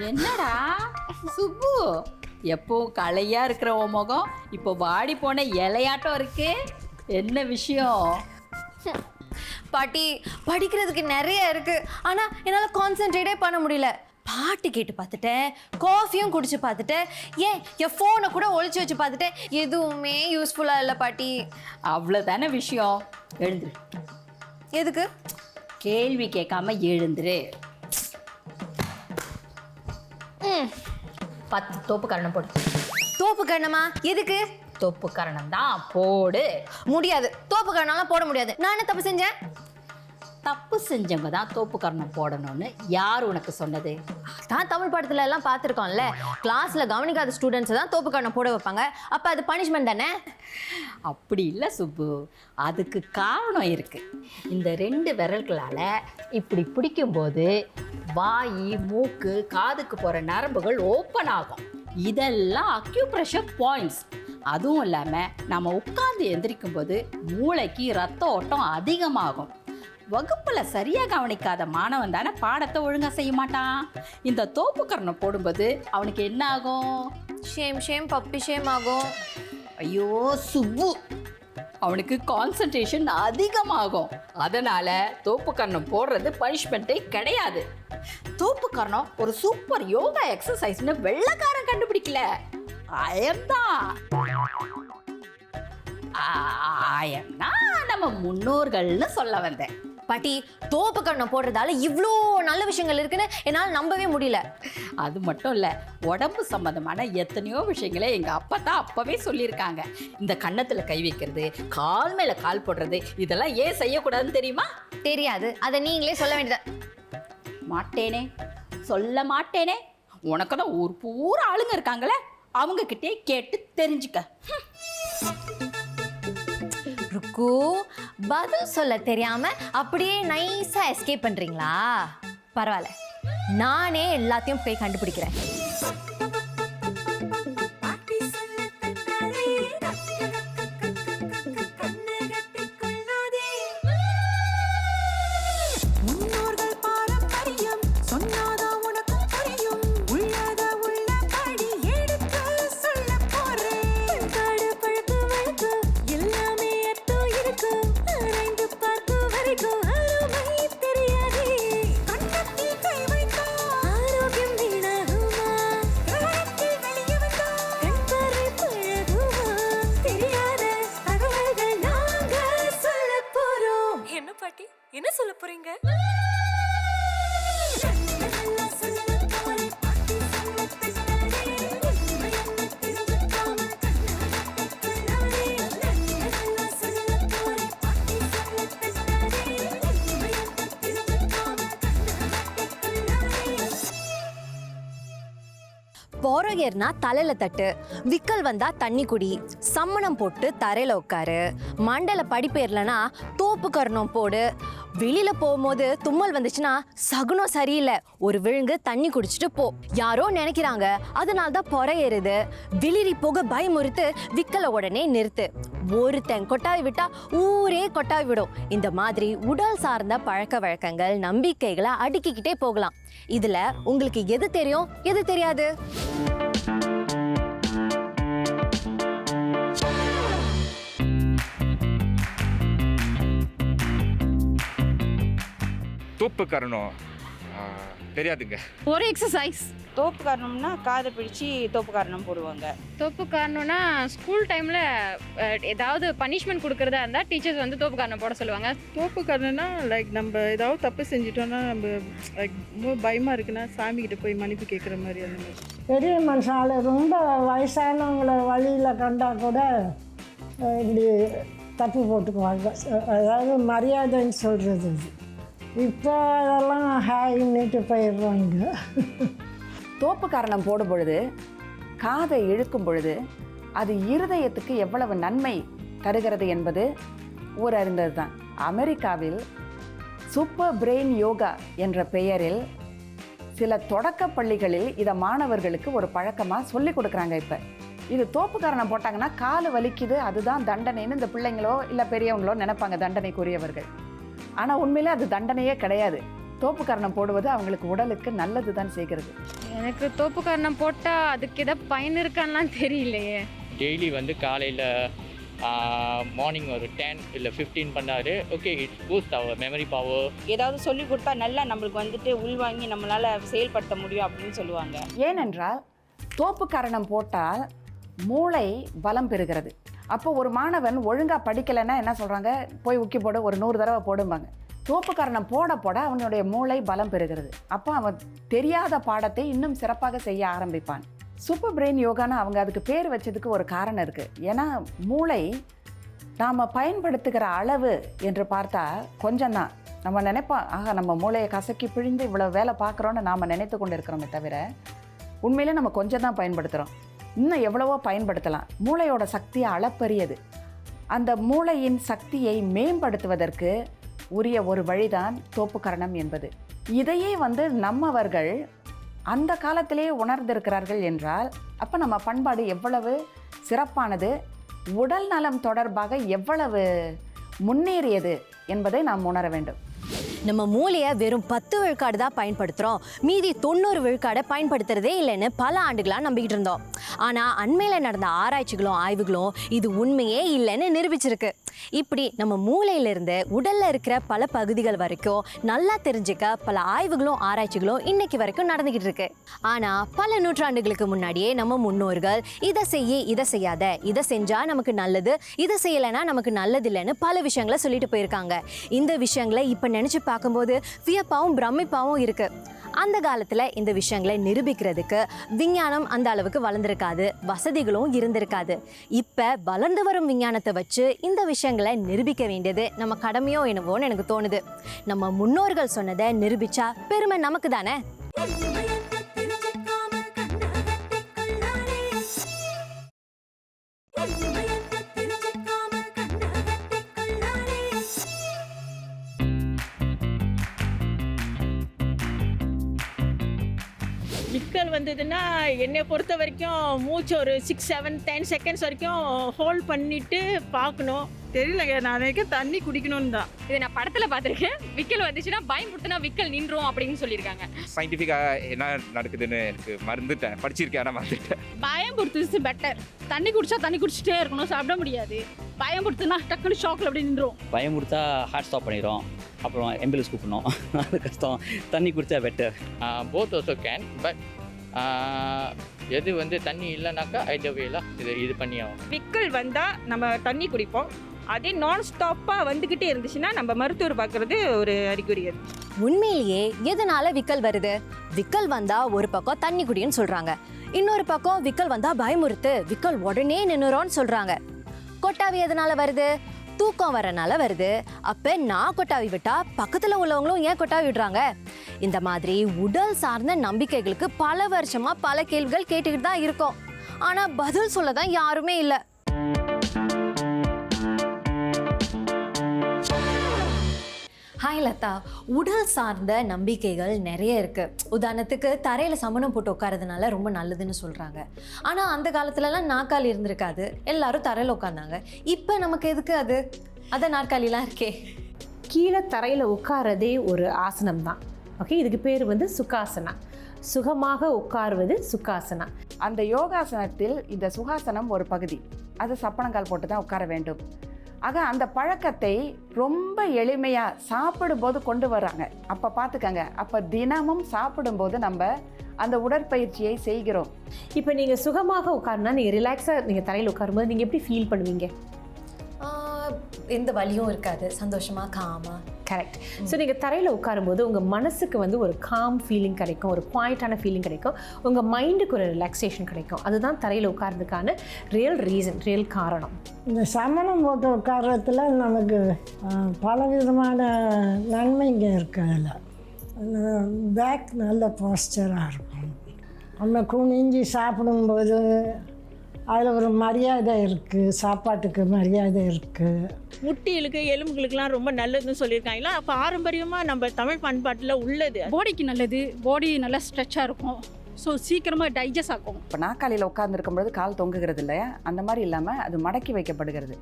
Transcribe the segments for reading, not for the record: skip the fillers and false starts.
என்னடா சுப்பு, எப்போ கலையா இருக்கிற உன் முகம் இப்போ வாடி போன இலையாட்டம் இருக்கு. என்ன விஷயம்? பாட்டி, படிக்கிறதுக்கு நிறைய இருக்கு, ஆனா என்னால கான்சென்ட்ரேட்டே பண்ண முடியல. பாட்டு கேட்டு பார்த்துட்டேன், காஃபியும் குடிச்சு பார்த்துட்டேன், ஏன் என் ஃபோனை கூட ஒளிச்சு வச்சு பார்த்துட்டேன். எதுவுமே யூஸ்ஃபுல்லா இல்லை பாட்டி. அவ்வளோதானே விஷயம். எழுந்துரு. எதுக்கு? கேள்வி கேட்காம எழுந்துரு. 10 தோப்பு கரணம் போடு. தோப்பு கரணமா? எதுக்கு? தோப்பு கரணம் தான் போடு. முடியாது, தோப்பு கரணம்லாம் போட முடியாது. நான் என்ன தப்பு செஞ்சேன்? தப்பு செஞ்சவங்க தான் தோப்பு கரணம் போடணும்னு யார் உனக்கு சொன்னது? தான் தமிழ் படத்துல எல்லாம் பார்த்துருக்கோம்ல, கிளாஸ்ல கவனிக்காத ஸ்டூடெண்ட்ஸை தான் தோப்பு கரணம் போட வைப்பாங்க. அப்ப அது பனிஷ்மெண்ட் தானே? அப்படி இல்லை சுப்பு, அதுக்கு காரணம் இருக்கு. இந்த 2 விரல்களால் இப்படி பிடிக்கும்போது வாய், மூக்கு, காதுக்கு போகிற நரம்புகள் ஓப்பன் ஆகும். இதெல்லாம் அக்யூப்ரெஷர் பாயிண்ட்ஸ். அதுவும் இல்லாமல் நம்ம உட்கார்ந்து எந்திரிக்கும் போது மூளைக்கு ரத்த ஓட்டம் அதிகமாகும். வகுப்பில் சரியாக கவனிக்காத மாணவன் தானே பாடத்தை ஒழுங்காக செய்ய மாட்டான். இந்த தோப்பு கரணம் போடும்போது அவனுக்கு என்ன ஆகும்? ஷேம் பப்பி ஷேம் ஆகும். ஐயோ சுப்பு, அவனுக்கு கான்சன்ட்ரேஷன் அதிகமாகும். அதனால தோப்பு கரணம் போடுறது பனிஷ்மெண்ட்டே கிடையாது. தோப்பு கரணம் ஒரு சூப்பர் யோகா எக்ஸசைஸ்னு வெள்ளைக்காரன் கண்டுபிடிக்கல, ஆயம்தான். ஆயம்னா நம்ம முன்னோர்கள்னு சொல்ல வந்தேன். பாட்டி, தோப்பு கரணம் போடுறதால இவ்வளோ நல்ல விஷயங்கள் இருக்குன்னு என்னால் நம்பவே முடியல. அது மட்டும் இல்லை, உடம்பு சம்மந்தமான எத்தனையோ விஷயங்களை எங்கள் அப்பா தான் அப்போவே சொல்லியிருக்காங்க. இந்த கன்னத்தில் கை வைக்கிறது, கால் மேலே கால் போடுறது, இதெல்லாம் ஏன் செய்யக்கூடாதுன்னு தெரியுமா? தெரியாது, அதை நீங்களே சொல்ல வேண்டியது. மாட்டேனே, சொல்ல மாட்டேனே. உனக்கு தான் ஊர் பூரா ஆளுங்க இருக்காங்களே, அவங்க கிட்டே கேட்டு தெரிஞ்சுக்க. ருக்கு, பதில் சொல்ல தெரியாம அப்படியே நைஸா எஸ்கேப் பண்றீங்களா? பரவாயில்ல, நானே எல்லாத்தையும் போய் கண்டுபிடிக்கிறேன். என்ன சொல்ல போறீங்க? போரகர்னா தலையில தட்டு, விக்கல் வந்தா தண்ணி குடி, சம்மணம் போட்டு தரையில உட்காரு, மண்டல படிப்பேர்லனா தோப்பு கரணம் போடு, வெளியில போகும்போது தும்மல் வந்துச்சுன்னா சகுனம் சரியில்லை, ஒரு விழுங்கு தண்ணி குடிச்சிட்டு போ. யாரோ நினைக்கிறாங்க அதனால தான் பொற ஏறுது, வெளிரி போக பயமுறுத்து, விக்கலை உடனே நிறுத்து. ஒருத்தன் கொட்டாவி விட்டா ஊரே கொட்டாவி விடும். இந்த மாதிரி உடல் சார்ந்த பழக்க வழக்கங்கள், நம்பிக்கைகளை அடுக்கிக்கிட்டே போகலாம். இதுல உங்களுக்கு எது தெரியும், எது தெரியாது? தோப்பு கரணம் தெரியாதுங்க. ஒரு எக்ஸசைஸ். தோப்பு காரணம்னா காதை பிடிச்சி தோப்பு காரணம் போடுவாங்க. தோப்பு காரணம்னா ஸ்கூல் டைமில் ஏதாவது பனிஷ்மெண்ட் கொடுக்குறதா இருந்தால் டீச்சர்ஸ் வந்து தோப்பு காரணம் போட சொல்லுவாங்க. தோப்பு காரணம்னா லைக் நம்ம ஏதாவது தப்பு செஞ்சிட்டோம்னா நம்ம லைக் ரொம்ப பயமாக இருக்குன்னா சாமிக்கிட்ட போய் மன்னிப்பு கேட்குற மாதிரி. அந்த மாதிரி பெரிய மனுஷால் ரொம்ப வயசானவங்களை வழியில் கண்டால் கூட இப்படி தப்பி போட்டுக்குவாங்க. அதாவது மரியாதைன்னு சொல்கிறது. இப்போ அதெல்லாம் ஹாய்ன்னுட்டு போயிடுறாங்க. தோப்பு காரணம் போடும் பொழுது, காதை இழுக்கும் பொழுது அது இருதயத்துக்கு எவ்வளவு நன்மை தருகிறது என்பது ஒரு அறிந்தது தான். அமெரிக்காவில் சூப்பர் பிரெயின் யோகா என்ற பெயரில் சில தொடக்க பள்ளிகளில் இதை மாணவர்களுக்கு ஒரு பழக்கமாக சொல்லி கொடுக்குறாங்க. இப்போ இது தோப்பு காரணம் போட்டாங்கன்னா கால் வலிக்குது, அதுதான் தண்டனைன்னு இந்த பிள்ளைங்களோ இல்லை பெரியவங்களோ நினைப்பாங்க, தண்டனைக்குரியவர்கள். ஆனால் உண்மையிலே அது தண்டனையே கிடையாது. தோப்பு கரணம் போடுவது அவங்களுக்கு உடலுக்கு நல்லது தான் செய்கிறது. எனக்கு தோப்பு கரணம் போட்டால் அதுக்கு ஏதாவது பயன் இருக்கான்லாம் தெரியலையே. டெய்லி வந்து காலையில் மார்னிங் ஒரு 10 இல்லை 15 பண்ணாரு. Okay, it's boost our memory power. ஏதாவது சொல்லி கொடுத்தா நல்லா நம்மளுக்கு வந்துட்டு உள்வாங்கி நம்மளால் செயல்படுத்த முடியும் அப்படின்னு சொல்லுவாங்க. ஏனென்றால் தோப்பு கரணம் போட்டால் மூளை பலம் பெறுகிறது. அப்போ ஒரு மாணவன் ஒழுங்காக படிக்கலைன்னா என்ன சொல்கிறாங்க, போய் உக்கி போட ஒரு 100 தடவை போடும்பாங்க. தோப்பு கரணம் போட போட அவனுடைய மூளை பலம் பெறுகிறது. அப்போ அவன் தெரியாத பாடத்தை இன்னும் சிறப்பாக செய்ய ஆரம்பிப்பான். சூப்பர் பிரெயின் யோகான்னு அவங்க அதுக்கு பேர் வச்சதுக்கு ஒரு காரணம் இருக்குது. ஏன்னா மூளை நாம் பயன்படுத்துகிற அளவு என்று பார்த்தா கொஞ்சம்தான். நம்ம நினைப்போம், ஆகா நம்ம மூளையை கசக்கி பிழிந்து இவ்வளோ வேலை பார்க்குறோன்னு நாம் நினைத்து கொண்டு இருக்கிறோமே தவிர உண்மையிலே நம்ம கொஞ்சம் தான் பயன்படுத்துகிறோம். இன்னும் எவ்வளவோ பயன்படுத்தலாம். மூளையோட சக்தி அளப்பரியது. அந்த மூளையின் சக்தியை மேம்படுத்துவதற்கு உரிய ஒரு வழிதான் தோப்பு கரணம் என்பது. இதையே வந்து நம்மவர்கள் அந்த காலத்திலேயே உணர்ந்திருக்கிறார்கள் என்றால் அப்போ நம்ம பண்பாடு எவ்வளவு சிறப்பானது, உடல் நலம் தொடர்பாக எவ்வளவு முன்னேறியது என்பதை நாம் உணர வேண்டும். நம்ம மூளையை வெறும் 10 விழுக்காடு தான் பயன்படுத்துகிறோம், மீதி 90 விழுக்காடை பயன்படுத்துறதே இல்லைன்னு பல ஆண்டுகளாக நம்பிக்கிட்டு இருந்தோம். ஆனால் அண்மையில் நடந்த ஆராய்ச்சிகளும் ஆய்வுகளும் இது உண்மையே இல்லைன்னு நிரூபிச்சிருக்கு. இப்படி நம்ம மூளையிலிருந்து உடலில் இருக்கிற பல பகுதிகள் வரைக்கும் நல்லா தெரிஞ்சுக்க பல ஆய்வுகளும் ஆராய்ச்சிகளும் இன்னைக்கு வரைக்கும் நடந்துக்கிட்டு இருக்கு. ஆனால் பல நூற்றாண்டுகளுக்கு முன்னாடியே நம்ம முன்னோர்கள் இதை செய்ய இதை செய்யாத, இதை செஞ்சால் நமக்கு நல்லது, இதை செய்யலைன்னா நமக்கு நல்லது இல்லைன்னு பல விஷயங்களை சொல்லிட்டு போயிருக்காங்க. இந்த விஷயங்களை இப்போ நினச்சி பார்க்கும்போது வியப்பாவும் பிரமிப்பாவும் இருக்கு. அந்த காலத்தில் இந்த விஷயங்களை நிரூபிக்கிறதுக்கு விஞ்ஞானம் அந்த அளவுக்கு வளர்ந்துருக்காது, வசதிகளும் இருந்திருக்காது. இப்போ வளர்ந்து வரும் விஞ்ஞானத்தை வச்சு இந்த விஷயங்களை நிரூபிக்க வேண்டியது நம்ம கடமையோ என்னவோன்னு எனக்கு தோணுது. நம்ம முன்னோர்கள் சொன்னதை நிரூபிச்சா பெருமை நமக்கு தானே. விக்கல் வந்ததுன்னா என்னை பொறுத்த வரைக்கும் மூச்சு ஒரு 6, 7, 10 செகண்ட்ஸ் வரைக்கும் ஹோல்ட் பண்ணிட்டு பார்க்கணும். தெரியலங்க, நான் நினைக்கிறேன் தண்ணி குடிக்கணும்னு தான். இது நான் படத்தில் பார்த்துருக்கேன். விக்கல் வந்துச்சுன்னா பயமுறுத்துனா விக்கல் நின்றும் அப்படின்னு சொல்லியிருக்காங்க. சயின்டிஃபிக்காக என்ன நடக்குதுன்னு எனக்கு மறந்துட்டேன், படிச்சிருக்கேன் ஆனால் மறந்துட்டேன். பயம் பொறுத்து பெட்டர். தண்ணி குடிச்சா தண்ணி குடிச்சிட்டே இருக்கணும், சாப்பிட முடியாது. பயம் பொறுத்துனா டக்குனு ஷாக்கில் அப்படி நின்றும். பயம் கொடுத்தா ஹார்ட் ஸ்டாப் பண்ணிடும், அப்புறம் ஆம்புலன்ஸ் கூப்பிடணும், அது கஷ்டம். தண்ணி குடித்தா better. Both also can, but எது வந்து தண்ணி இல்லைனாக்கா ஐடியாவேலாம் இது பண்ணி ஆகும். விக்கல் வந்தால் நம்ம தண்ணி குடிப்போம். அதே நான் ஸ்டாப்பாக வந்துக்கிட்டே இருந்துச்சுன்னா நம்ம மருத்துவர் பார்க்குறது ஒரு அறிகுறி. அது உண்மையிலேயே எதனால விக்கல் வருது? விக்கல் வந்தா ஒரு பக்கம் தண்ணி குடின்னு சொல்றாங்க, இன்னொரு பக்கம் விக்கல் வந்தா பயமுறுத்து, விக்கல் உடனே நின்னுறோன்னு சொல்றாங்க. கொட்டாவி எதனால வருது? தூக்கம் வரனால வருது. அப்ப நான் கொட்டாவி விட்டா பக்கத்துல உள்ளவங்களும் ஏன் கொட்டாவி விடுறாங்க? இந்த மாதிரி உடல் சார்ந்த நம்பிக்கைகளுக்கு பல வருஷமா பல கேள்விகள் கேட்டுக்கிட்டு தான் இருக்கோம். ஆனா பதில் சொல்லதான் யாருமே இல்லை. ஹாய் லதா, உடல் சார்ந்த நம்பிக்கைகள் நிறைய இருக்குது. உதாரணத்துக்கு தரையில் சமணம் போட்டு உட்காரதுனால ரொம்ப நல்லதுன்னு சொல்கிறாங்க. ஆனால் அந்த காலத்துலலாம் நாற்காலி இருந்திருக்காது, எல்லாரும் தரையில் உட்காந்தாங்க. இப்போ நமக்கு எதுக்கு அது? அதான் நாற்காலிலாம் இருக்கே. கீழே தரையில் உட்காரதே ஒரு ஆசனம் தான். ஓகே, இதுக்கு பேர் வந்து சுகாசனா. சுகமாக உட்காருவது சுகாசனா. அந்த யோகாசனத்தில் இந்த சுகாசனம் ஒரு பகுதி. அது சப்பனங்கால் போட்டு தான் உட்கார வேண்டும். ஆக அந்த பழக்கத்தை ரொம்ப எளிமையாக சாப்பிடும்போது கொண்டு வராங்க. அப்போ பார்த்துக்கங்க, அப்போ தினமும் சாப்பிடும்போது நம்ம அந்த உடற்பயிற்சியை செய்கிறோம். இப்போ நீங்கள் சுகமாக உட்காருனா, நீங்கள் ரிலாக்ஸாக நீங்கள் தரையில் உட்காரும்போது நீங்கள் எப்படி ஃபீல் பண்ணுவீங்க? எந்த வலியும் இருக்காது, சந்தோஷமாக காமாக. கரெக்ட். ஸோ நீங்கள் தரையில் உட்காரும்போது உங்கள் மனசுக்கு வந்து ஒரு காம் ஃபீலிங் கிடைக்கும், ஒரு குவாய்ட்டான ஃபீலிங் கிடைக்கும், உங்கள் மைண்டுக்கு ஒரு ரிலாக்ஸேஷன் கிடைக்கும். அதுதான் தரையில் உட்கார்றதுக்கான ரியல் ரீசன், ரியல் காரணம். இந்த சமணம் போட்டு உட்கார்றதுல நமக்கு பலவிதமான நன்மைங்க இருக்குது. அதில் பேக் நல்ல போஸ்டராக இருக்கும். நம்ம குனிஞ்சு சாப்பிடும்போது அதில் ஒரு மரியாதை இருக்குது, சாப்பாட்டுக்கு மரியாதை இருக்குது. முட்டிகளுக்கு எலும்புகளுக்கெல்லாம் ரொம்ப நல்லதுன்னு சொல்லியிருக்காங்களா. பாரம்பரியமாக நம்ம தமிழ் பண்பாட்டில் உள்ளது. பாடிக்கு நல்லது, பாடி நல்லா ஸ்ட்ரெச்சாக இருக்கும், ஸோ சீக்கிரமாக டைஜஸ்ட் ஆகும். இப்போ நாற்காலியில் உட்காந்துருக்கும்போது கால் தொங்குகிறது இல்லையா, அந்த மாதிரி இல்லாமல் அது மடக்கி வைக்கப்படுகிறது.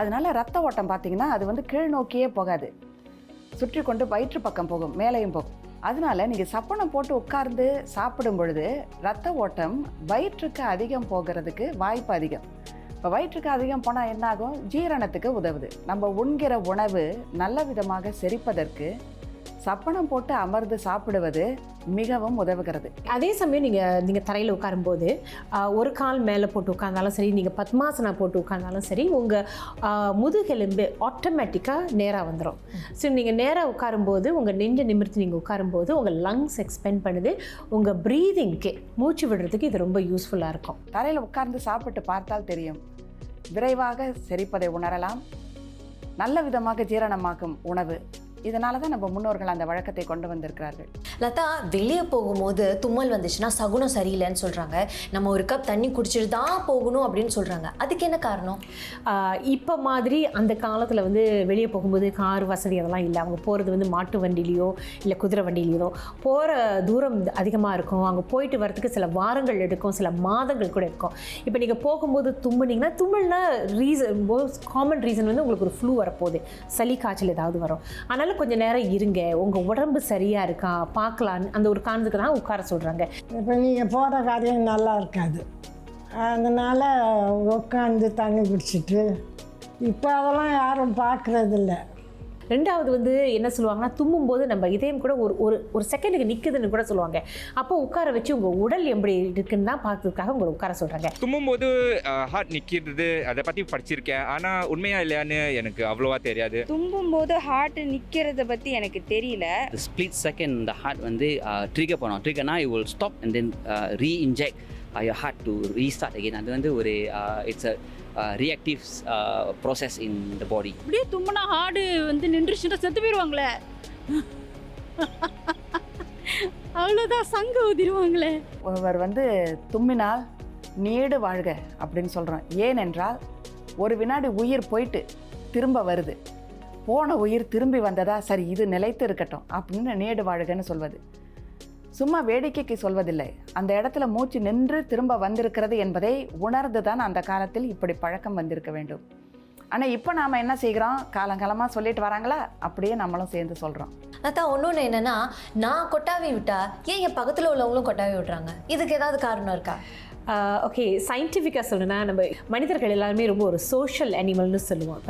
அதனால ரத்த ஓட்டம் பார்த்திங்கன்னா அது வந்து கீழ் நோக்கியே போகாது, சுற்றி கொண்டு வயிற்று பக்கம் போகும், மேலேயும் போகும். அதனால நீங்கள் சப்பனம் போட்டு உட்கார்ந்து சாப்பிடும் பொழுது ரத்த ஓட்டம் வயிற்றுக்கு அதிகம் போகிறதுக்கு வாய்ப்பு அதிகம். இப்போ வயிற்றுக்கு அதிகம் போனால் என்னாகும்? ஜீரணத்துக்கு உதவுது. நம்ம உண்கிற உணவு நல்ல விதமாக செரிப்பதற்கு சப்பனம் போட்டு அமர்ந்து சாப்பிடுவது மிகவும் உதவுகிறது. அதே சமயம் நீங்கள் தரையில் உட்காரும்போது ஒரு கால் மேலே போட்டு உட்கார்ந்தாலும் சரி, நீங்கள் பத்மாசனா போட்டு உட்கார்ந்தாலும் சரி, உங்கள் முதுகெலும்பு ஆட்டோமேட்டிக்காக நேராக வந்துடும். ஸோ நீங்கள் நேராக உட்காரும்போது உங்கள் நெஞ்சை நிமிர்த்தி நீங்கள் உட்காரும்போது உங்கள் லங்ஸ் எக்ஸ்பெண்ட் பண்ணுது. உங்கள் ப்ரீதிங்க்கு, மூச்சு விடுறதுக்கு இது ரொம்ப யூஸ்ஃபுல்லாக இருக்கும். தரையில் உட்கார்ந்து சாப்பிட்டு பார்த்தால் தெரியும், விரைவாக செரிப்பதை உணரலாம். நல்ல விதமாக ஜீரணமாக்கும் உணவு. இதனால தான் நம்ம முன்னோர்கள் அந்த வழக்கத்தை கொண்டு வந்திருக்கிறார்கள். லதா, வெளியே போகும்போது தும்மல் வந்துச்சுன்னா சகுனம் சரியில்லைன்னு சொல்கிறாங்க. நம்ம ஒரு கப் தண்ணி குடிச்சிட்டு தான் போகணும் அப்படின்னு சொல்கிறாங்க. அதுக்கு என்ன காரணம்? இப்போ மாதிரி அந்த காலத்தில் வந்து வெளியே போகும்போது கார் வசதி அதெல்லாம் இல்லை. அவங்க போகிறது வந்து மாட்டு வண்டிலேயோ இல்லை குதிரை வண்டிலேயோ போகிற தூரம் அதிகமாக இருக்கும். அங்கே போயிட்டு வரதுக்கு சில வாரங்கள் எடுக்கும், சில மாதங்கள் கூட இருக்கும். இப்போ நீங்கள் போகும்போது தும்முனீங்கன்னா, தும்மல்னா ரீசன், மோஸ்ட் காமன் ரீசன் வந்து உங்களுக்கு ஒரு ஃப்ளூ வரப்போகுது, சளி காய்ச்சல் ஏதாவது வரும். அதனால் கொஞ்சம் நேரம் இருங்க, உங்கள் உடம்பு சரியாக இருக்கா பார்க்கலான்னு அந்த ஒரு காரணத்துக்கு தான் உட்கார சொல்கிறாங்க. இப்போ நீங்கள் போகிற காரியம் நல்லா இருக்காது, அதனால் உட்காந்து தண்ணி குடிச்சிட்டு இப்போ அதெல்லாம் யாரும் பார்க்குறதில்ல. ரெண்டாவது வந்து என்ன சொல்லுவாங்கன்னா, தும்மும்போது நம்ம இதயம் கூட ஒரு செகண்டுக்கு நிற்குதுன்னு கூட சொல்லுவாங்க. அப்போ உட்கார வச்சு உங்கள் உடல் எப்படி இருக்குன்னு தான் பார்க்கறதுக்காக உங்களை உட்கார சொல்கிறாங்க. தும்மும்போது ஹார்ட் நிற்கிறது, அதை பற்றி படிச்சிருக்கேன். ஆனால் உண்மையா இல்லையான்னு எனக்கு அவ்வளோவா தெரியாது. தும்பும்போது ஹார்ட் நிற்கிறத பற்றி எனக்கு தெரியல. ஸ்ப்ளிட் செகண்ட் இந்த ஹார்ட் வந்து ட்ரிகர் பண்ணும். ட்ரிகர்னா it will stop and then re-inject your heart to restart again. அது வந்து ஒரு it's a reactive process in the body. அப்படியே தும்முனா ஹார்டு வந்து நின்றுச்சுன்னா செத்து போயிடுவாங்களே, அவ்வளோதான், சங்கு ஊதிடுவாங்களே. ஒருவர் வந்து தும்மினால் நீடு வாழ்க அப்படின்னு சொல்கிறோம். ஏனென்றால் ஒரு வினாடி உயிர் போயிட்டு திரும்ப வருது. போன உயிர் திரும்பி வந்ததா, சரி இது நிலைத்து இருக்கட்டும் அப்படின்னு நீடு வாழ்கன்னு சொல்வது. சும்மா வேடிக்கைக்கு சொல்வதில்லை. அந்த இடத்துல மூச்சு நின்று திரும்ப வந்திருக்கிறது என்பதை உணர்ந்து தான் அந்த காலத்தில் இப்படி பழக்கம் வந்திருக்க வேண்டும். ஆனால் இப்போ நாம் என்ன செய்கிறோம், காலங்காலமாக சொல்லிட்டு வராங்களா, அப்படியே நம்மளும் சேர்ந்து சொல்கிறோம். அதான் ஒன்னொன்று என்னன்னா, நான் கொட்டாவி விட்டா ஏன் என் பக்கத்தில் உள்ளவங்களும் கொட்டாவி விட்டுறாங்க? இதுக்கு ஏதாவது காரணம் இருக்கா? ஓகே, சயின்டிஃபிக்காக சொல்லணும்னா நம்ம மனிதர்கள் எல்லாருமே ரொம்ப ஒரு சோஷியல் அனிமல்னு சொல்லுவோம்.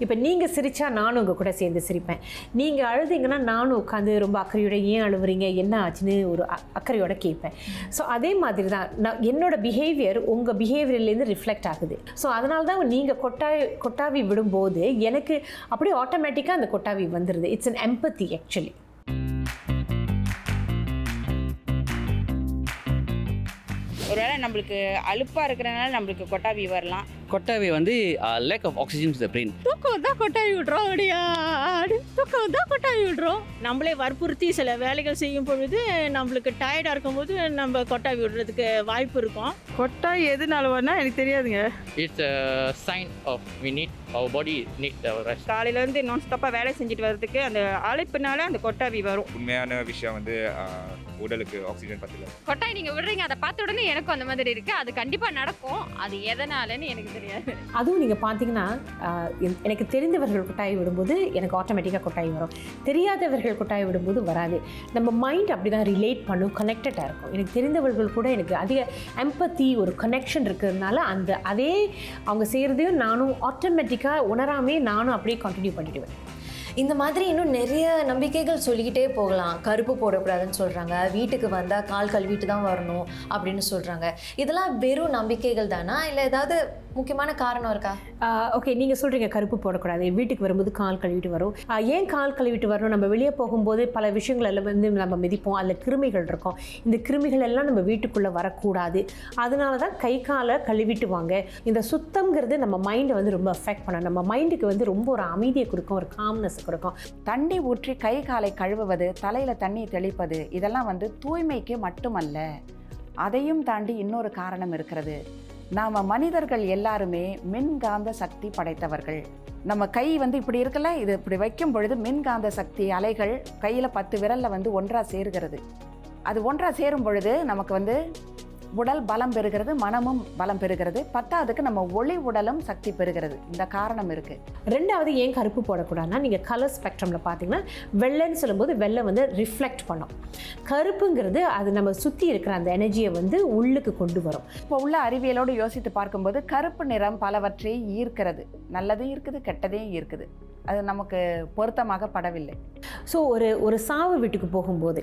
இப்போ நீங்கள் சிரித்தா நானும் உங்கள் கூட சேர்ந்து சிரிப்பேன். நீங்கள் அழுதிங்கன்னா நானும் உட்காந்து ரொம்ப அக்கறையோட ஏன் அழுவுறீங்க, என்ன ஆச்சுன்னு ஒரு அக்கறையோட கேட்பேன். ஸோ அதே மாதிரி தான் நான் என்னோடய பிஹேவியர் உங்கள் பிஹேவியர்லேருந்து ரிஃப்ளெக்ட் ஆகுது. ஸோ அதனால தான் நீங்கள் கொட்டாவி விடும்போது எனக்கு அப்படியே ஆட்டோமேட்டிக்காக அந்த கொட்டாவி வந்துடுது. It's an empathy actually. ஒருவேளை நம்மளுக்கு அலுப்பாக இருக்கிறனால நம்மளுக்கு கொட்டாவி வரலாம். கொட்டாவி வந்து lack of oxygen to the brain. தூக்கம் தான் கொட்டாவி விடுறோம், அப்படியா? தூக்கம் தான் கொட்டாவி விடுறோம். நம்மளே வற்புறுத்தி சில வேலைகள் செய்யும் பொழுது நம்மளுக்கு டயர்டாக இருக்கும்போது நம்ம கொட்டாவி விடுறதுக்கு வாய்ப்பு இருக்கும். கொட்டாய் எதுனால வரனா எனக்கு தெரியாதுங்க. It's a sign of we need our body need the rest. காலையிலேருந்து நான் ஸ்டாப்பாக வேலை செஞ்சுட்டு வர்றதுக்கு அந்த அழைப்புனால அந்த கொட்டாவி வரும். உண்மையான விஷயம் வந்து உடலுக்கு ஆக்சிஜன் பத்தல. கொட்டாய் நீங்கள் விடுறீங்க, அதை பார்த்த உடனே எனக்கும் அந்த மாதிரி இருக்குது. அது கண்டிப்பாக நடக்கும். அது எதனாலன்னு எனக்கு தெரியாது. அதுவும் நீங்கள் பார்த்தீங்கன்னா, எனக்கு தெரிந்தவர்கள் கொட்டாய் விடும்போது எனக்கு ஆட்டோமேட்டிக்காக கொட்டாய் வரும். தெரியாதவர்கள் கொட்டாய் விடும்போது வராது. நம்ம மைண்ட் அப்படி தான் ரிலேட் பண்ணும், கனெக்டடாக இருக்கும். எனக்கு தெரிந்தவர்கள் கூட எனக்கு அதிக எம்பத்தி, ஒரு கனெக்ஷன் இருக்கிறதுனால அதே அவங்க செய்கிறதையும் நானும் ஆட்டோமேட்டிக்காக உணராமே நானும் அப்படியே கண்டினியூ பண்ணிவிடுவேன். இந்த மாதிரி இன்னும் நிறைய நம்பிக்கைகள் சொல்லிக்கிட்டே போகலாம். கருப்பு போடக்கூடாதுன்னு சொல்கிறாங்க, வீட்டுக்கு வந்தால் கால் கழுவிட்டு தான் வரணும் அப்படின்னு சொல்கிறாங்க. இதெல்லாம் வெறும் நம்பிக்கைகள் தானா, இல்லை ஏதாவது முக்கியமான காரணம் இருக்கா? ஓகே, நீங்கள் சொல்கிறீங்க கருப்பு போடக்கூடாது, வீட்டுக்கு வரும்போது கால் கழுவிட்டு வரும். ஏன் கால் கழுவிட்டு வரணும்? நம்ம வெளியே போகும்போது பல விஷயங்கள் எல்லாம் வந்து நம்ம மிதிப்போம், அதில் கிருமிகள் இருக்கும். இந்த கிருமிகள் எல்லாம் நம்ம வீட்டுக்குள்ளே வரக்கூடாது. அதனால தான் கை காலை கழுவிட்டு வாங்க. இந்த சுத்தம்ங்கிறது நம்ம மைண்டை வந்து ரொம்ப அஃபெக்ட் பண்ணணும். நம்ம மைண்டுக்கு வந்து ரொம்ப ஒரு அமைதியை கொடுக்கும், ஒரு காம்னஸ் கொடுக்கும். தண்ணி ஊற்றி கை காலை கழுவுவது, தலையில் தண்ணி தெளிப்பது, இதெல்லாம் வந்து தூய்மைக்கு மட்டுமல்ல, அதையும் தாண்டி இன்னொரு காரணம் இருக்கிறது. நாம் மனிதர்கள் எல்லாருமே மின்காந்த சக்தி படைத்தவர்கள். நம்ம கை வந்து இப்படி இருக்குல்ல, இது இப்படி வைக்கும் பொழுது மின்காந்த சக்தி அலைகள் கையில் 10 விரலில் வந்து ஒன்றாக சேருகிறது. அது ஒன்றாக சேரும் பொழுது நமக்கு வந்து உடல் பலம் பெறுகிறது, மனமும் பலம் பெறுகிறது. பத்தாவதுக்கு நம்ம ஒளி உடலும் சக்தி பெறுகிறது. இந்த காரணம் இருக்குது. ரெண்டாவது ஏன் கருப்பு போடக்கூடாதுன்னா, நீங்கள் கலர் ஸ்பெக்ட்ரமில் பார்த்தீங்கன்னா வெள்ளைன்னு சொல்லும்போது வெள்ளை வந்து ரிஃப்ளெக்ட் பண்ணும். கருப்புங்கிறது அது நம்ம சுற்றி இருக்கிற அந்த எனர்ஜியை வந்து உள்ளுக்கு கொண்டு வரும். இப்போ உள்ள அறிவியலோடு யோசித்து பார்க்கும்போது கருப்பு நிறம் பலவற்றை ஈர்க்கிறது. நல்லதும் இருக்குது, கெட்டதையும் இருக்குது. அது நமக்கு பொருத்தமாக படவில்லை. ஸோ ஒரு சாவு வீட்டுக்கு போகும்போது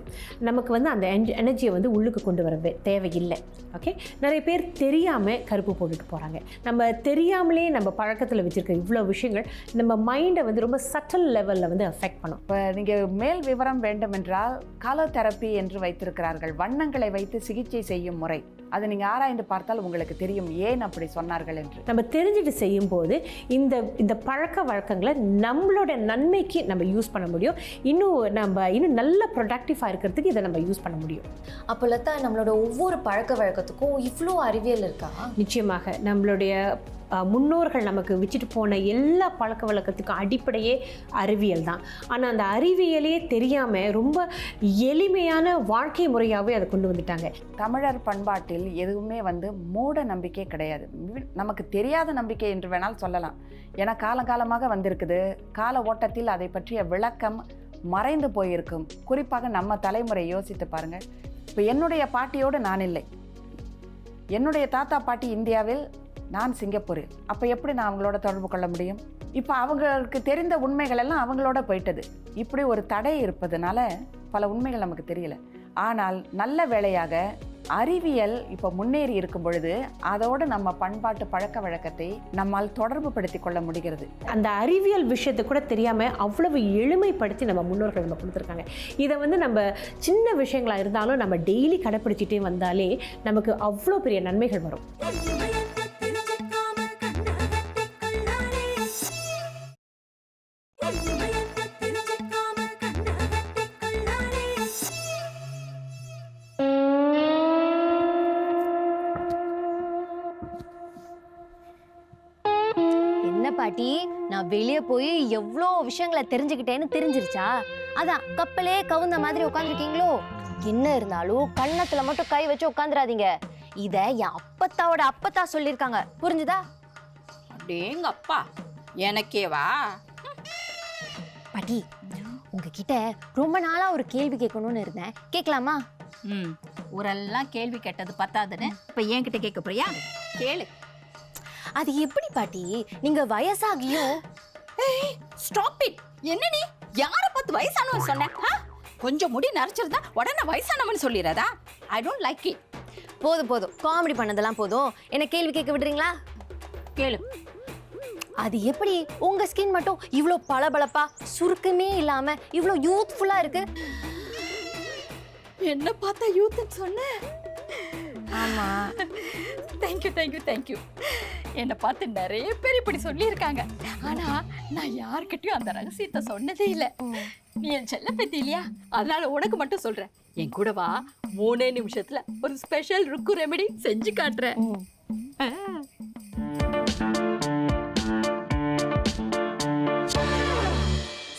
நமக்கு வந்து அந்த எனர்ஜியை வந்து உள்ளுக்கு கொண்டு வர தேவையில்லை. ஓகே, நிறைய பேர் தெரியாமல் கருப்பு போட்டுட்டு போகிறாங்க. நம்ம தெரியாமலே நம்ம பழக்கத்தில் வச்சுருக்க இவ்வளோ விஷயங்கள் நம்ம மைண்டை வந்து ரொம்ப சட்டல் லெவலில் வந்து அஃபெக்ட் பண்ணும். இப்போ நீங்கள் மேல் விவரம் வேண்டுமென்றால் கலர் தெரப்பி என்று வைத்திருக்கிறார்கள். வண்ணங்களை வைத்து சிகிச்சை செய்யும் முறை. அதை நீங்கள் ஆராய்ந்து பார்த்தால் உங்களுக்கு தெரியும் ஏன் அப்படி சொன்னார்கள் என்று. நம்ம தெரிஞ்சுட்டு செய்யும்போது இந்த பழக்க வழக்கங்களை நம்மளோட நன்மைக்கு நம்ம யூஸ் பண்ண முடியும். இன்னும் நல்ல ப்ரொடக்டிவாக இருக்கிறதுக்கு இதை நம்ம யூஸ் பண்ண முடியும். அப்போ லதா, நம்மளோட ஒவ்வொரு பழக்க வழக்கத்துக்கும் இவ்வளோ அறிவியல் இருக்கா? நிச்சயமாக. நம்மளுடைய முன்னோர்கள் நமக்கு வச்சுட்டு போன எல்லா பழக்க வழக்கத்துக்கும் அடிப்படையே அறிவியல் தான். ஆனால் அந்த அறிவியலே தெரியாமல் ரொம்ப எளிமையான வாழ்க்கை முறையாகவே அதை கொண்டு வந்துட்டாங்க. தமிழர் பண்பாட்டில் எதுவுமே வந்து மூட நம்பிக்கை கிடையாது. நமக்கு தெரியாத நம்பிக்கை என்று வேணால் சொல்லலாம். ஏன்னா காலங்காலமாக வந்திருக்குது. கால ஓட்டத்தில் அதை பற்றிய விளக்கம் மறைந்து போயிருக்கும். குறிப்பாக நம்ம தலைமுறை யோசித்து பாருங்கள். இப்போ என்னுடைய பாட்டியோடு நான் இல்லை. என்னுடைய தாத்தா பாட்டி இந்தியாவில், நான் சிங்கப்பூரில். அப்போ எப்படி நான் அவங்களோட தொடர்பு கொள்ள முடியும்? இப்போ அவங்களுக்கு தெரிந்த உண்மைகள் எல்லாம் அவங்களோட போயிட்டது. இப்படி ஒரு தடை இருப்பதுனால பல உண்மைகள் நமக்கு தெரியல. ஆனால் நல்ல வேளையாக அறிவியல் இப்போ முன்னேறி இருக்கும் பொழுது அதோடு நம்ம பண்பாட்டு பழக்க வழக்கத்தை நம்மால் தொடர்பு படுத்தி கொள்ள முடிகிறது. அந்த அறிவியல் விஷயத்தை கூட தெரியாமல் அவ்வளவு எளிமைப்படுத்தி நம்ம முன்னோர்கள் நம்ம கொடுத்துருக்காங்க. இதை வந்து நம்ம சின்ன விஷயங்களாக இருந்தாலும் நம்ம டெய்லி கடைப்பிடிச்சிட்டே வந்தாலே நமக்கு அவ்வளோ பெரிய நன்மைகள் வரும். பாட்டி, நான் வெளியே போய் எவ்வளோ விஷயங்களை தெரிஞ்சுக்கிட்டேன்னு தெரிஞ்சிருச்சா? அதான் கப்பலே கவுந்த மாதிரி உட்காந்துருக்கீங்களோ? என்ன இருந்தாலும் கன்னத்துல மட்டும் கை வச்சு உட்காந்துராதீங்க. இத என் அப்பத்தாவோட அப்பத்தா சொல்லியிருக்காங்க. புரிஞ்சுதா? அப்படிங்க அப்பா, எனக்கேவா? பாட்டி, உங்ககிட்ட ரொம்ப நாளா ஒரு கேள்வி கேட்கணும்னு இருந்தேன். கேட்கலாமா? ஊரெல்லாம் கேள்வி கேட்டது பத்தாதுன்னு இப்ப என்கிட்ட கேட்க போறியா? கேளு. அது எப்படி பாட்டி, நீங்க வயசாகியும்... ஸ்டாப் இட். என்ன நீ யாரை பார்த்து வயசானவன் சொன்ன? கொஞ்சம் முடி நரைச்சிருந்தா உடனே வயசானவன் சொல்லிடுறதா? I don't like it. போதும் போதும், காமெடி பண்ணதெல்லாம் போதும். என்ன கேள்வி கேட்க விடுறீங்களா? கேளு. அது எப்படி உங்க ஸ்கின் மட்டும் இவ்வளோ பளபளப்பா, சுருக்கமே இல்லாம இவ்வளோ யூத்ஃபுல்லா இருக்கு? என்ன பார்த்தா யூத்னு சொன்ன? ஆமா. Thank you thank you thank you. என்னை பார்த்து நிறைய பேர் இப்படி சொல்லியிருக்காங்க. ஆனா நான் யார்கிட்டயும் அந்த ரகசியத்தை சொன்னதே இல்லை. நீ என் செல்ல பத்தி இல்லையா, அதனால உனக்கு மட்டும் சொல்றேன். என் கூட வா, 3 நிமிஷத்துல ஒரு ஸ்பெஷல் ருக்கு ரெமெடி செஞ்சு காட்டுறேன்.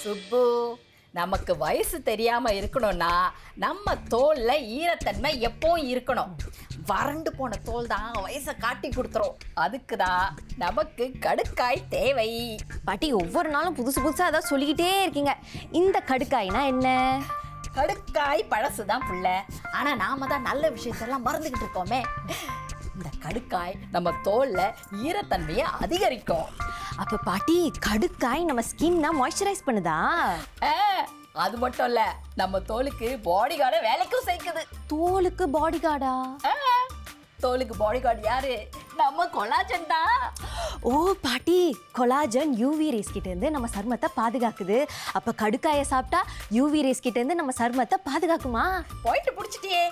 சுப்பு, நமக்கு வயசு தெரியாம இருக்கணும்னா நம்ம தோல்ல ஈரத்தன்மை எப்பவும் இருக்கணும். வறண்டு போன தோல் தான் வயசை காட்டி கொடுத்துரும். அதுக்கு தான் நமக்கு கடுக்காய் தேவை. பாட்டி, ஒவ்வொரு நாளும் புதுசு புதுசாக ஏதாவது சொல்லிக்கிட்டே இருக்கீங்க. இந்த கடுக்காய்னா என்ன? கடுக்காய் பழசுதான் புள்ள. ஆனா நாம தான் நல்ல விஷயத்தெல்லாம் மறந்துகிட்டு இருக்கோமே. இந்த கடுக்காய் நம்ம தோல்ல ஈரத்தன்மையை அதிகரிக்கும். அப்ப பாட்டி, கடுக்காய் நம்ம ஸ்கின்னை மாய்ஸ்சரைஸ் பண்ணுதா? அது மட்டும் இல்ல, நம்ம தோலுக்கு பாடி கார்டை வேலைக்கும் சேர்க்குது. தோலுக்கு பாடி கார்டா? தோலுக்கு பாடி கார்டு யாரு? நம்ம கொலாஜன் தான். ஓ பாட்டி, கொலாஜன் யூவி ரேஸ் கிட்ட இருந்து நம்ம சருமத்தை பாதுகாக்குது. அப்ப கடுக்காயை சாப்பிட்டா யூவி ரேஸ் கிட்ட இருந்து நம்ம சருமத்தை பாதுகாக்குமா? போயிட்டு புடிச்சிட்டியே.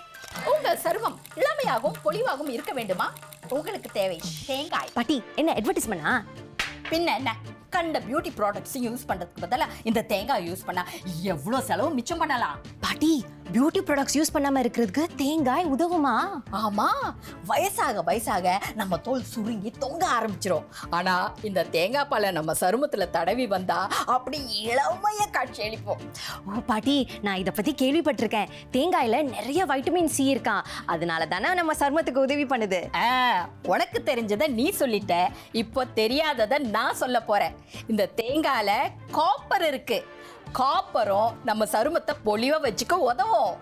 உங்க சருமம் இளமையாகவும் பொலிவாகவும் இருக்க வேண்டுமா? உங்களுக்கு தேவை தேங்காய். பாட்டி, என்ன அட்வர்டைஸ்மெண்டா? பின்ன என்ன, கண்ட பியூட்டி ப்ராடக்ட்ஸ் யூஸ் பண்றதுக்கு பதிலா இந்த தேங்காய் யூஸ் பண்ணா எவ்வளவு செலவு மிச்சம் பண்ணலாம். பாட்டி, பியூட்டி ப்ராடக்ட்ஸ் யூஸ் பண்ணாம இருக்கிறதுக்கு தேங்காய் உதவுமா? ஆமா, வயசாக வயசாக நம்ம தோல் சுருங்கி தொங்க ஆரம்பிச்சிரும். ஆனா இந்த தேங்காய் பாலை நம்ம சருமத்துல தடவி வந்தா அப்படி இளமைய காட்சி அளிப்போம். ஓ பாட்டி, நான் இதை பத்தி கேள்விப்பட்டிருக்கேன். தேங்காயில நிறைய வைட்டமின் சி இருக்கான், அதனால தானே நம்ம சருமத்துக்கு உதவி பண்ணுது. உனக்கு தெரிஞ்சதை நீ சொல்லிட்ட, இப்போ தெரியாததை நான் சொல்ல போறேன். இந்த தேங்காயில காப்பர் இருக்கு. காப்பரும் நம்ம சருமத்தை பொலிவா வச்சுக்க உதவும்.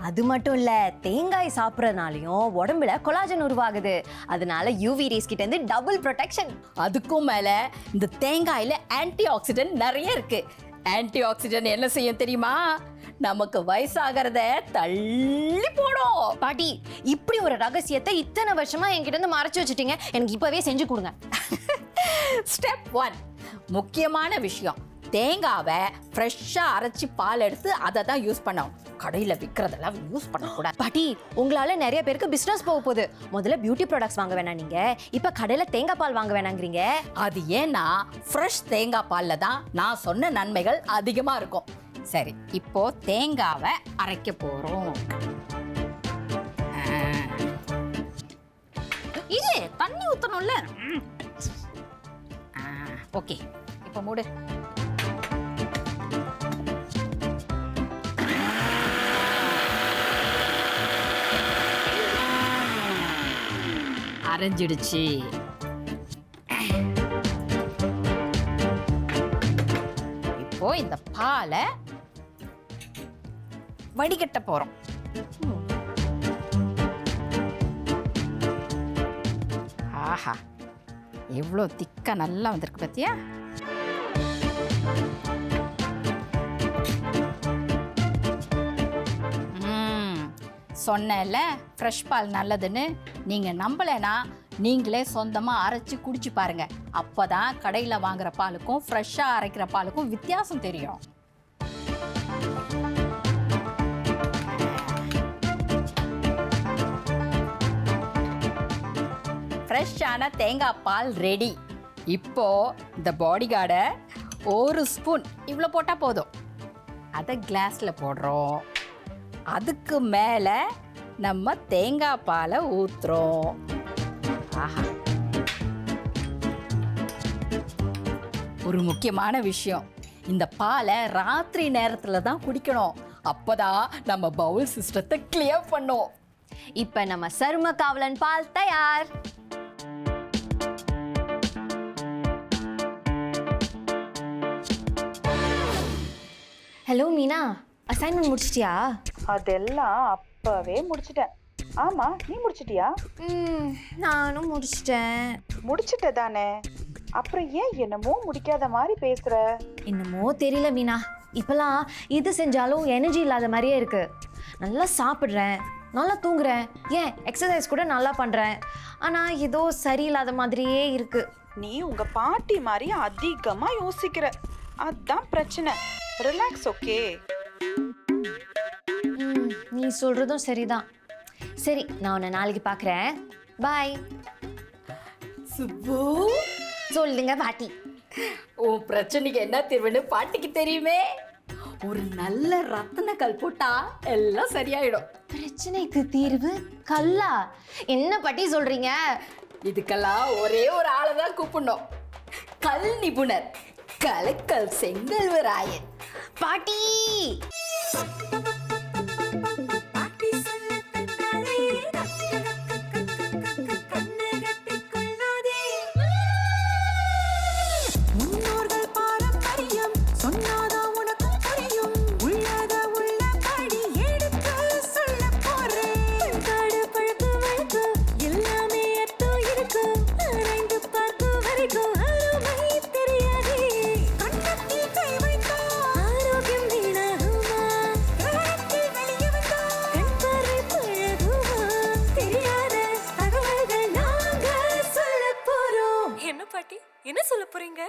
அது மட்டும் இல்ல, தேங்காய் சாப்பிட்றதுனாலையும் உடம்புல கொலாஜன் உருவாகுது, அதனால யூவி ரேஸ் கிட்ட இருந்து டபுள் ப்ரொடெக்ஷன். அதுக்கும் மேல இந்த தேங்காயில ஆன்டி ஆக்சிடென்ட் நிறைய இருக்கு. ஆன்டி ஆக்சிடென்ட் என்ன செய்யும் தெரியுமா? நமக்கு வயசாகிறத தள்ளி போடும். பாட்டி, இப்படி ஒரு ரகசியத்தை இத்தனை வருஷமா என்கிட்ட இருந்து மறைச்சு வச்சுட்டீங்க, எனக்கு இப்பவே செஞ்சு கொடுங்க. ஸ்டெப் 1, முக்கியமான விஷயம். தேங்காவை ஃப்ரெஷ்ஷாக அரைச்சி பால் எடுத்து அதை தான் யூஸ் பண்ணோம். கடையில் விற்கிறதெல்லாம் யூஸ் பண்ணக்கூடாது. பாட்டி, உங்களால நிறைய பேருக்கு பிஸ்னஸ் போக போகுது. முதல்ல பியூட்டி ப்ராடக்ட்ஸ் வாங்க வேணாம் நீங்க, இப்ப கடையில தேங்காய் பால் வாங்க வேணாங்கிறீங்க. அது ஏன்னா ஃப்ரெஷ் தேங்காய் பாலில் தான் நான் சொன்ன நன்மைகள் அதிகமாக இருக்கும். சரி, இப்போ தேங்காவை அரைக்க போகிறோம். இது தண்ணி ஊற்றணும்ல. ஓகே, இப்போ மூடு. அரைஞ்சிடுச்சு. இப்போ இந்த பாலை வடிகட்ட போறோம். ஆஹா, எவ்வளோ திக்கா நல்லா வந்திருக்கு பார்த்தியா? சொன்னேன்ல ஃப்ரெஷ் பால் நல்லதுன்னு. நீங்கள் நம்பலைன்னா நீங்களே சொந்தமாக அரைச்சி குடிச்சு பாருங்க. அப்போ தான் கடையில் வாங்குற பாலுக்கும் ஃப்ரெஷ்ஷாக அரைக்கிற பாலுக்கும் வித்தியாசம் தெரியும். ஃப்ரெஷ்ஷான தேங்காய் பால் ரெடி. இப்போ இந்த பாடி கார்டை ஒரு ஸ்பூன் இவ்வளோ போட்டால் போதும். அதை கிளாஸில் போடுறோம். அதுக்கு மேலே நம்ம தேங்காய் பாலை ஊற்றுறோம். ஆஹா, ஒரு முக்கியமான விஷயம், இந்த பாலை ராத்திரி நேரத்தில் தான் குடிக்கணும். அப்போதான் நம்ம பவுல் சிஸ்டத்தை கிளியர் பண்ணோம். இப்போ நம்ம சரும காவலன் பால் தயார். ஹலோ மீனா, அசைன்மெண்ட் முடிச்சிட்டியா? அதெல்லாம் அப்பவே முடிச்சிட்டேன். ஆமா, நீ முடிச்சிட்டியா? நானும் முடிச்சிட்டேன். முடிச்சிட்ட தானே, அப்புறம் ஏன் என்னமோ முடிக்காத மாதிரி பேசுற? என்னமோ தெரியல மீனா, இப்பெல்லாம் இது செஞ்சாலும் எனர்ஜி இல்லாத மாதிரியே இருக்கு. நல்லா சாப்பிட்றேன், நல்லா தூங்குறேன், ஏன் எக்ஸசைஸ் கூட நல்லா பண்றேன், ஆனா ஏதோ சரியில்லாத மாதிரியே இருக்கு. நீ உங்க பாட்டி மாதிரி அதிகமா யோசிக்கிற, அதான் பிரச்சனை. Relax, okay? நீ சொல்றதும் சரிதான். சரி, நான் உன்னை நாளைக்கு பார்க்குறேன். பாய். சுப்பு, சொல்லுங்க பாட்டி. உன் பிரச்சனைக்கு என்ன தீர்வுன்னு பாட்டிக்கு தெரியுமே. ஒரு நல்ல ரத்தன கல் போட்டா எல்லாம் சரியாயிடும். பிரச்சனைக்கு தீர்வு கல்லா? என்ன பாட்டி சொல்றீங்க? இதுக்கெல்லாம் ஒரே ஒரு ஆளை தான் கூப்பிடணும். கல் நிபுணர் கலக்கல் செங்கல்வராயன். பாட்டி, என்ன பாட்டி, என்ன சொல்ல போறீங்க?